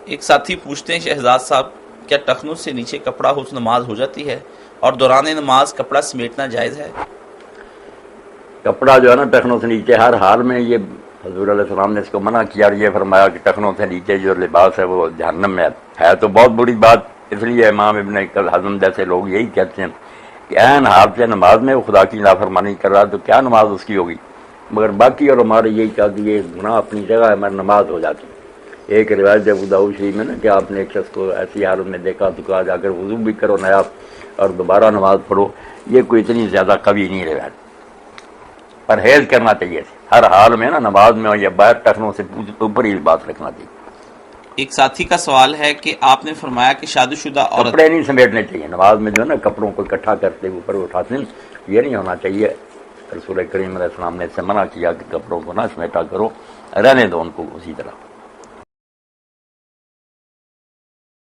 ایک ساتھی پوچھتے ہیں شہزاد صاحب، کیا ٹخنوں سے نیچے کپڑا ہو تو نماز ہو جاتی ہے، اور دوران نماز کپڑا سمیٹنا جائز ہے؟ کپڑا جو ہے نا ٹخنوں سے نیچے ہر حال میں، یہ حضور علیہ السلام نے اس کو منع کیا، اور یہ فرمایا کہ ٹخنوں سے نیچے جو لباس ہے وہ جہنم میں ہے تو بہت بری بات۔ اس لیے امام ابن حزم جیسے لوگ یہی کہتے ہیں کہ عین حال سے نماز میں وہ خدا کی نافرمانی کر رہا تو کیا نماز اس کی ہوگی، مگر باقی اور ہمارے یہی کہا کہ یہ گناہ اپنی جگہ ہے مگر نماز ہو جاتی ہے۔ ایک روایت ابو داؤد شریف میں نا کہ آپ نے ایک شخص کو ایسی حالت میں دیکھا تو کہا اگر وضو بھی کرو نیا اور دوبارہ نماز پڑھو، یہ کوئی اتنی زیادہ قوی نہیں روایت، پرہیز کرنا چاہیے ہر حال میں نا، نماز میں یا باہر ٹخنوں سے اوپر ہی بات رکھنا چاہیے۔ ایک ساتھی کا سوال ہے کہ آپ نے فرمایا کہ شادی شدہ عورت کپڑے نہیں سمیٹنے چاہیے نماز میں، جو ہے نا کپڑوں کو اکٹھا کرتے اوپر اٹھاتے ہیں، یہ نہیں ہونا چاہیے۔ رسول کریم علیہ السلام نے اس سے منع کیا کہ کپڑوں کو نہ سمیٹا کرو، رہنے دو ان کو اسی طرح۔